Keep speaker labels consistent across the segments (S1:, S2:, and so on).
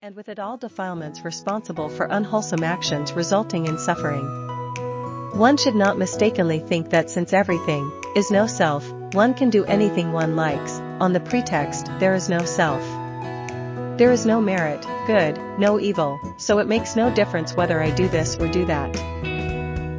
S1: and with it all defilements responsible for unwholesome actions resulting in suffering. One should not mistakenly think that since everything is no self, one can do anything one likes, on the pretext there is no self. There is no merit, good, no evil, so it makes no difference whether I do this or do that.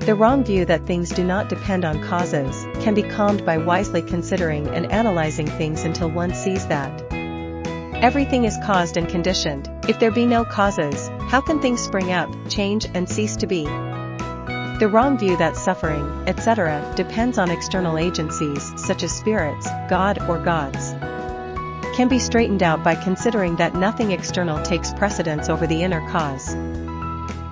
S1: The wrong view that things do not depend on causes can be calmed by wisely considering and analyzing things until one sees that everything is caused and conditioned. If there be no causes, how can things spring up, change and cease to be? The wrong view that suffering, etc., depends on external agencies such as spirits, God or gods, can be straightened out by considering that nothing external takes precedence over the inner cause.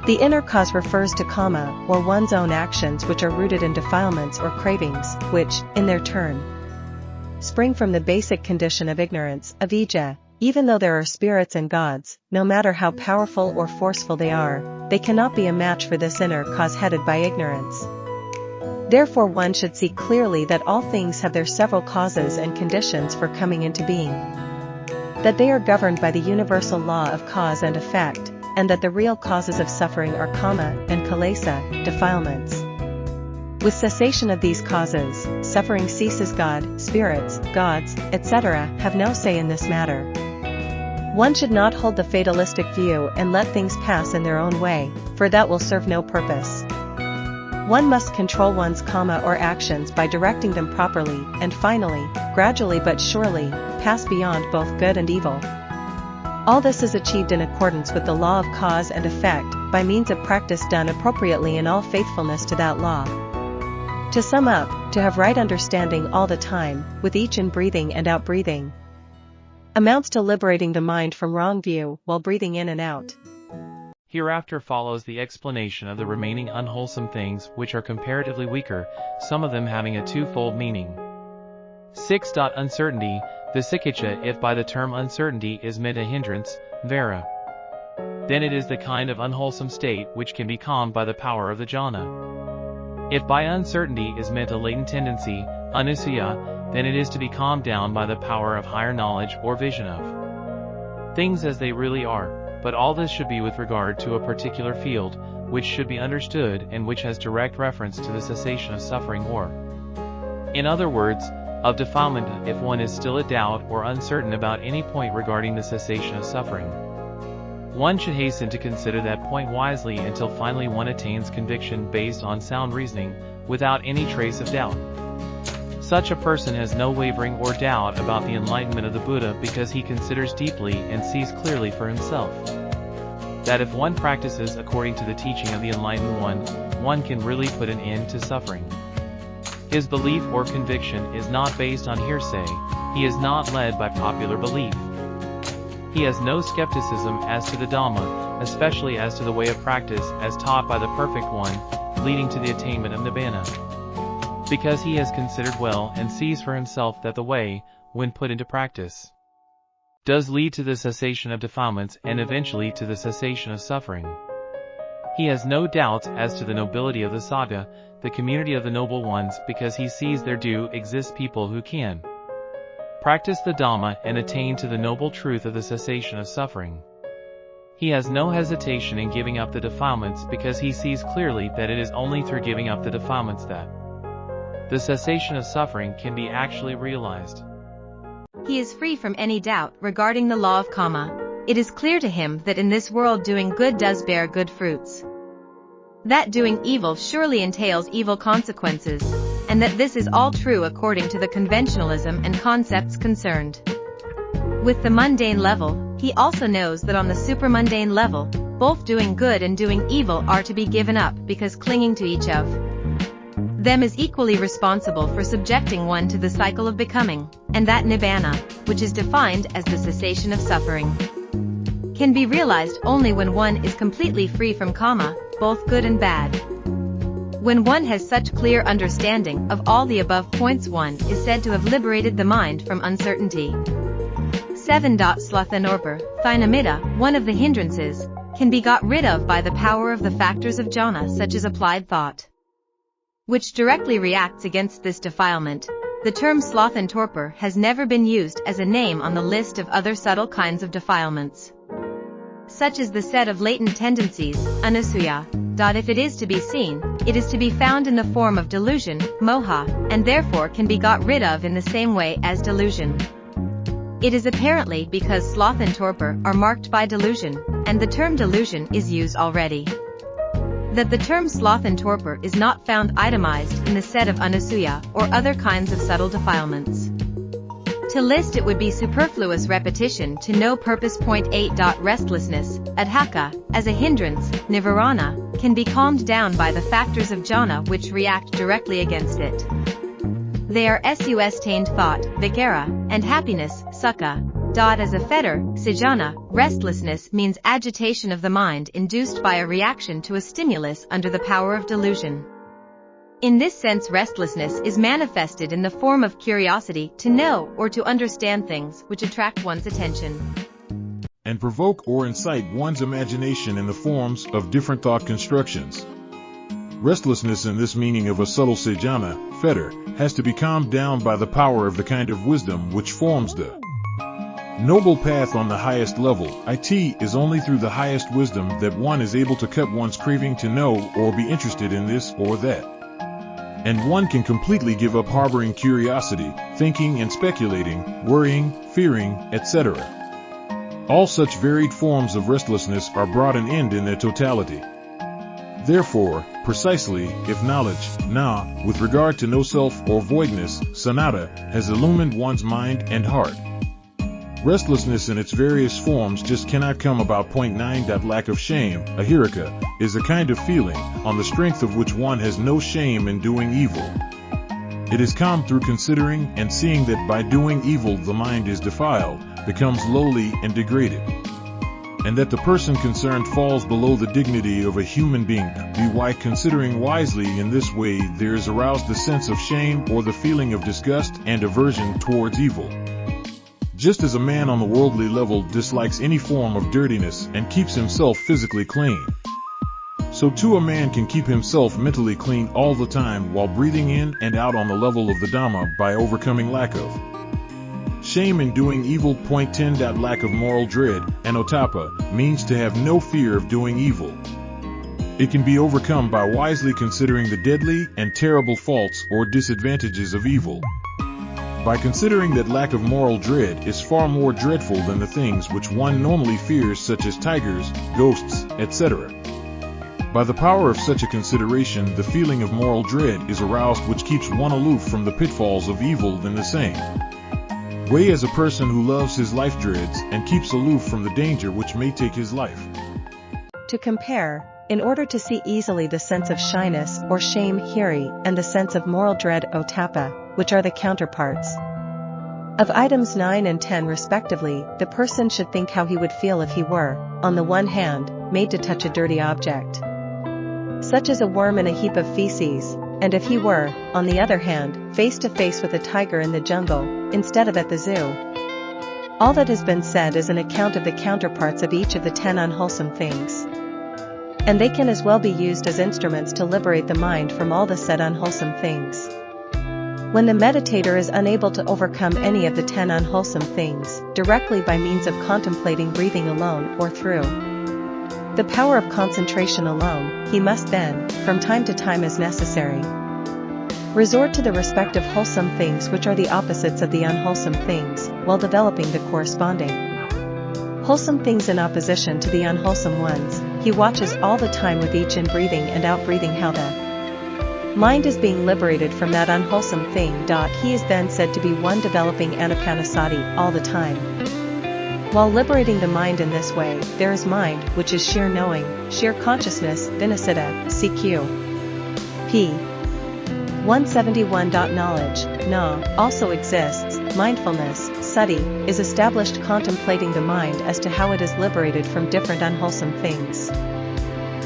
S1: The inner cause refers to karma, or one's own actions which are rooted in defilements or cravings, which, in their turn, spring from the basic condition of ignorance, avijja. Even though there are spirits and gods, no matter how powerful or forceful they are, they cannot be a match for this inner cause headed by ignorance. Therefore one should see clearly that all things have their several causes and conditions for coming into being, that they are governed by the universal law of cause and effect, and that the real causes of suffering are kama and kilesa, defilements. With cessation of these causes, suffering ceases. God, spirits, gods, etc. have no say in this matter. One should not hold the fatalistic view and let things pass in their own way, for that will serve no purpose. One must control one's karma or actions by directing them properly, and finally, gradually but surely, pass beyond both good and evil. All this is achieved in accordance with the law of cause and effect, by means of practice done appropriately in all faithfulness to that law. To sum up, to have right understanding all the time, with each in-breathing and out-breathing, amounts to liberating the mind from wrong view while breathing in and out.
S2: Hereafter follows the explanation of the remaining unwholesome things which are comparatively weaker, some of them having a twofold meaning. 6. Uncertainty, the sikhicha. If by the term uncertainty is meant a hindrance, vara, then it is the kind of unwholesome state which can be calmed by the power of the jhana. If by uncertainty is meant a latent tendency, anusaya, then it is to be calmed down by the power of higher knowledge or vision of things as they really are, but all this should be with regard to a particular field, which should be understood and which has direct reference to the cessation of suffering or, in other words, of defilement. If one is still in doubt or uncertain about any point regarding the cessation of suffering, one should hasten to consider that point wisely until finally one attains conviction based on sound reasoning, without any trace of doubt. Such a person has no wavering or doubt about the enlightenment of the Buddha because he considers deeply and sees clearly for himself that if one practices according to the teaching of the enlightened one can really put an end to suffering. His belief or conviction is not based on hearsay, he is not led by popular belief. He has no skepticism as to the Dhamma, especially as to the way of practice as taught by the Perfect One, leading to the attainment of Nibbana, because he has considered well and sees for himself that the way, when put into practice, does lead to the cessation of defilements and eventually to the cessation of suffering. He has no doubts as to the nobility of the Sangha, the community of the noble ones, because he sees there do exist people who can practice the Dhamma and attain to the noble truth of the cessation of suffering. He has no hesitation in giving up the defilements because he sees clearly that it is only through giving up the defilements that the cessation of suffering can be actually realized.
S3: He is free from any doubt regarding the law of karma. It is clear to him that in this world doing good does bear good fruits, that doing evil surely entails evil consequences, and that this is all true according to the conventionalism and concepts concerned with the mundane level. He also knows that on the supramundane level, both doing good and doing evil are to be given up because clinging to each of them is equally responsible for subjecting one to the cycle of becoming, and that Nibbana, which is defined as the cessation of suffering, can be realized only when one is completely free from karma, both good and bad. When one has such clear understanding of all the above points, one is said to have liberated the mind from uncertainty. 7. Sloth and torpor, thinamida, one of the hindrances, can be got rid of by the power of the factors of jhana such as applied thought, which directly reacts against this defilement. The term sloth and torpor has never been used as a name on the list of other subtle kinds of defilements. such as the set of latent tendencies, anasuya. If it is to be seen, it is to be found in the form of delusion, moha, and therefore can be got rid of in the same way as delusion. It is apparently because sloth and torpor are marked by delusion, and the term delusion is used already, that the term sloth and torpor is not found itemized in the set of anasuya or other kinds of subtle defilements. To list it would be superfluous repetition to no purpose. 8. Restlessness, adhaka, as a hindrance, nivarana, can be calmed down by the factors of jhana which react directly against it. They are sustained thought, vikara, and happiness, sukha. As a fetter, sijana, restlessness means agitation of the mind induced by a reaction to a stimulus under the power of delusion. In this sense, restlessness is manifested in the form of curiosity to know or to understand things which attract one's attention
S4: and provoke or incite one's imagination in the forms of different thought constructions. Restlessness in this meaning of a subtle sejana, fetter, has to be calmed down by the power of the kind of wisdom which forms the noble path on the highest level. It is only through the highest wisdom that one is able to cut one's craving to know or be interested in this or that. And one can completely give up harboring curiosity, thinking and speculating, worrying, fearing, etc. All such varied forms of restlessness are brought an end in their totality. Therefore, precisely, if knowledge, na, with regard to no self or voidness, sanata, has illumined one's mind and heart, restlessness in its various forms just cannot come about. 9. Lack of shame, ahirika, is a kind of feeling, on the strength of which one has no shame in doing evil. It is calmed through considering and seeing that by doing evil the mind is defiled, becomes lowly and degraded, and that the person concerned falls below the dignity of a human being. By considering wisely in this way there is aroused the sense of shame or the feeling of disgust and aversion towards evil. Just as a man on the worldly level dislikes any form of dirtiness and keeps himself physically clean, so too a man can keep himself mentally clean all the time while breathing in and out on the level of the Dhamma by overcoming lack of shame in doing evil. 10. Lack of moral dread, anotapa, means to have no fear of doing evil. It can be overcome by wisely considering the deadly and terrible faults or disadvantages of evil, by considering that lack of moral dread is far more dreadful than the things which one normally fears, such as tigers, ghosts, etc. By the power of such a consideration, the feeling of moral dread is aroused, which keeps one aloof from the pitfalls of evil in the same way as a person who loves his life dreads and keeps aloof from the danger which may take his life.
S1: To compare, in order to see easily the sense of shyness or shame hiri and the sense of moral dread otapa, which are the counterparts of items 9 and 10 respectively, the person should think how he would feel if he were, on the one hand, made to touch a dirty object, such as a worm in a heap of feces, and if he were, on the other hand, face to face with a tiger in the jungle, instead of at the zoo. All that has been said is an account of the counterparts of each of the 10 unwholesome things, and they can as well be used as instruments to liberate the mind from all the said unwholesome things. When the meditator is unable to overcome any of the 10 unwholesome things, directly by means of contemplating breathing alone or through the power of concentration alone, he must then, from time to time as necessary, resort to the respective wholesome things which are the opposites of the unwholesome things, while developing the corresponding wholesome things in opposition to the unwholesome ones. He watches all the time with each in-breathing and out-breathing how the mind is being liberated from that unwholesome thing. He is then said to be one developing anapanasati all the time. While liberating the mind in this way, there is mind, which is sheer knowing, sheer consciousness, vinasita, CQ. p. 171. Knowledge, na, also exists. Mindfulness, sati, is established contemplating the mind as to how it is liberated from different unwholesome things.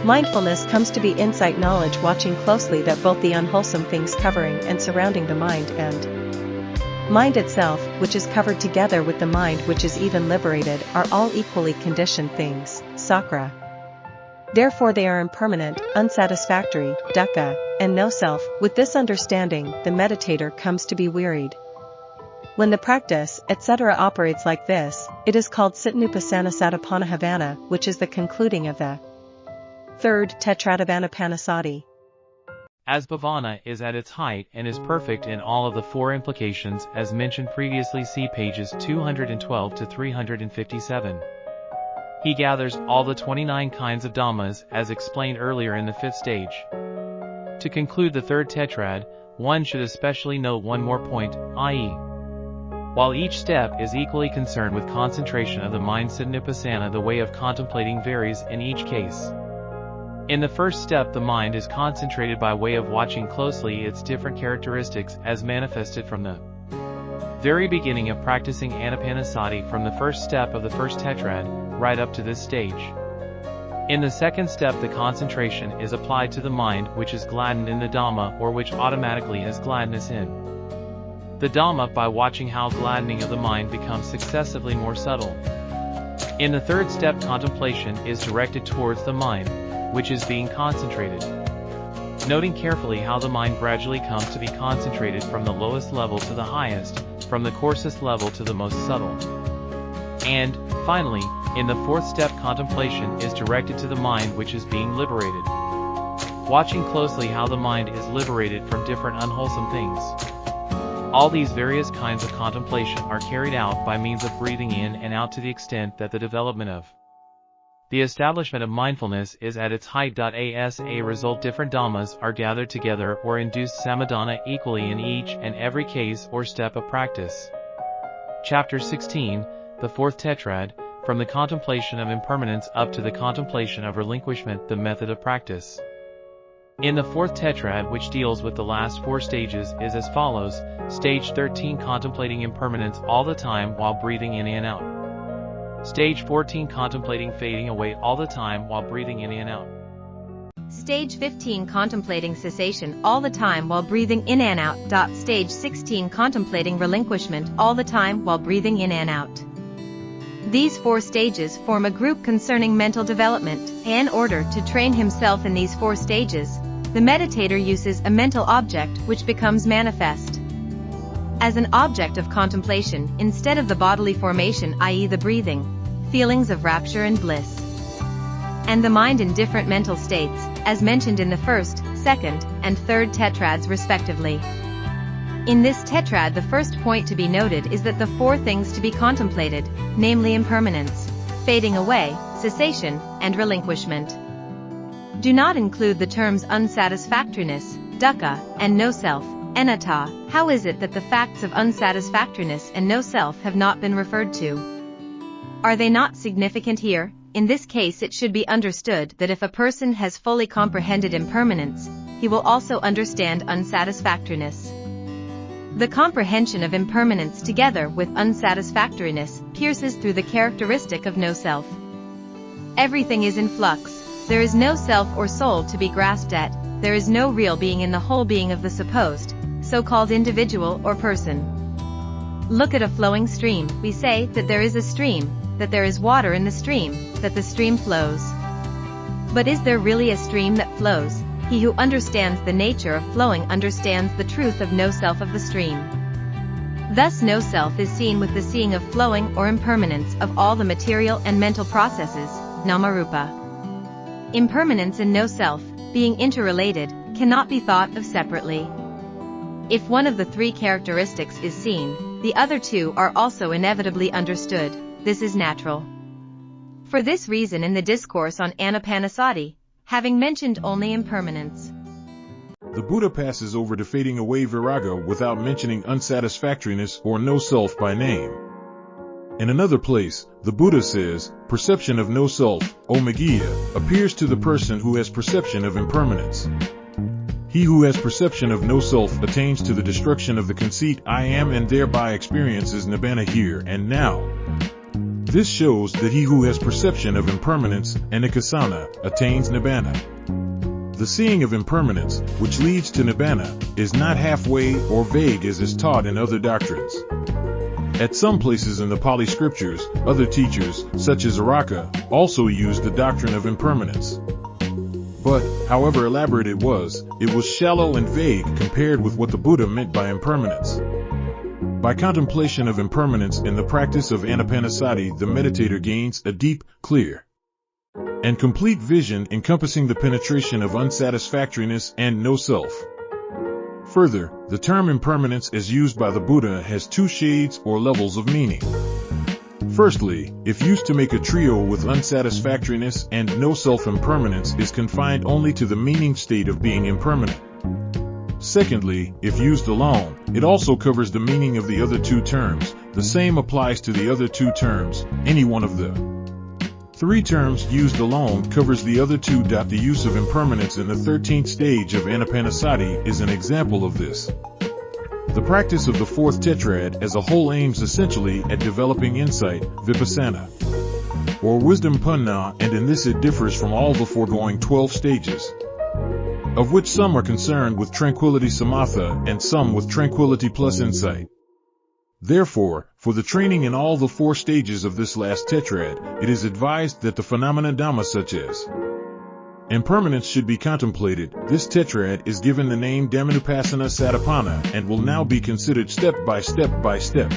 S1: Mindfulness comes to be insight knowledge, watching closely that both the unwholesome things covering and surrounding the mind and mind itself, which is covered together with the mind which is even liberated, are all equally conditioned things, sakra. Therefore they are impermanent, unsatisfactory, dukkha, and no self. With this understanding, the meditator comes to be wearied When the practice, etc. operates like this, it is called Sittanupasana Satapanahavana, which is the concluding of the third tetrad of anapanasati.
S2: As bhavana is at its height and is perfect in all of the four implications as mentioned previously, see pages 212 to 357. He gathers all the 29 kinds of dhammas as explained earlier in the fifth stage. To conclude the third tetrad, one should especially note one more point, i.e., while each step is equally concerned with concentration of the mind, Sittanupasana, the way of contemplating varies in each case. In the first step, the mind is concentrated by way of watching closely its different characteristics as manifested from the very beginning of practicing anapanasati, from the first step of the first tetrad, right up to this stage. In the second step, the concentration is applied to the mind which is gladdened in the Dhamma, or which automatically has gladness in the Dhamma, by watching how gladdening of the mind becomes successively more subtle. In the third step, contemplation is directed towards the mind which is being concentrated, noting carefully how the mind gradually comes to be concentrated from the lowest level to the highest, from the coarsest level to the most subtle. And, finally, in the fourth step, contemplation is directed to the mind which is being liberated, watching closely how the mind is liberated from different unwholesome things. All these various kinds of contemplation are carried out by means of breathing in and out to the extent that the development of the establishment of mindfulness is at its height. As a result, different dhammas are gathered together or induced samadhana equally in each and every case or step of practice. Chapter 16, the fourth tetrad, from the contemplation of impermanence up to the contemplation of relinquishment, the method of practice. In the fourth tetrad, which deals with the last four stages, is as follows. Stage 13, contemplating impermanence all the time while breathing in and out. Stage 14, contemplating fading away all the time while breathing in and out.
S3: Stage 15, contemplating cessation all the time while breathing in and out. Stage 16, contemplating relinquishment all the time while breathing in and out. These four stages form a group concerning mental development. In order to train himself in these four stages, the meditator uses a mental object which becomes manifest as an object of contemplation, instead of the bodily formation, i.e. the breathing, feelings of rapture and bliss, and the mind in different mental states, as mentioned in the first, second, and third tetrads respectively. In this tetrad, the first point to be noted is that the four things to be contemplated, namely impermanence, fading away, cessation, and relinquishment, do not include the terms unsatisfactoriness, dukkha, and no self, anatta. How is it that the facts of unsatisfactoriness and no self have not been referred to? Are they not significant here? In this case, it should be understood that if a person has fully comprehended impermanence, he will also understand unsatisfactoriness. The comprehension of impermanence together with unsatisfactoriness pierces through the characteristic of no self. Everything is in flux. There is no self or soul to be grasped at. There is no real being in the whole being of the supposed, so-called individual or person. Look at a flowing stream. We say that there is a stream, that there is water in the stream, that the stream flows. But is there really a stream that flows? He who understands the nature of flowing understands the truth of no self of the stream. Thus no self is seen with the seeing of flowing or impermanence of all the material and mental processes, namarupa. Impermanence and no self, being interrelated, cannot be thought of separately. If one of the three characteristics is seen, the other two are also inevitably understood. This is natural. For this reason, in the discourse on anapanasati, having mentioned only impermanence,
S4: the Buddha passes over to fading away viraga without mentioning unsatisfactoriness or no self by name. In another place, the Buddha says, perception of no self, O Maggiya, appears to the person who has perception of impermanence. He who has perception of no self attains to the destruction of the conceit I am and thereby experiences nibbana here and now. This shows that he who has perception of impermanence, anicasana, attains nibbana. The seeing of impermanence, which leads to nibbana, is not halfway or vague as is taught in other doctrines. At some places in the Pali scriptures, other teachers, such as Araka, also used the doctrine of impermanence. But, however elaborate it was shallow and vague compared with what the Buddha meant by impermanence. By contemplation of impermanence in the practice of anapanasati, the meditator gains a deep, clear, and complete vision encompassing the penetration of unsatisfactoriness and no-self. Further, the term impermanence as used by the Buddha has two shades or levels of meaning. Firstly, if used to make a trio with unsatisfactoriness and no-self, impermanence is confined only to the meaning state of being impermanent. Secondly, if used alone, it also covers the meaning of the other two terms. The same applies to the other two terms. Any one of the three terms used alone covers the other two. The use of impermanence in the 13th stage of anapanasati is an example of this. The practice of the fourth tetrad as a whole aims essentially at developing insight, vipassana, or wisdom panna, and in this it differs from all the foregoing 12 stages, of which some are concerned with tranquility samatha and some with tranquility plus insight. Therefore, for the training in all the 4 stages of this last tetrad, it is advised that the phenomena Dhamma such as impermanence should be contemplated. This tetrad is given the name Dhammanupassana Satipana and will now be considered step by step by step.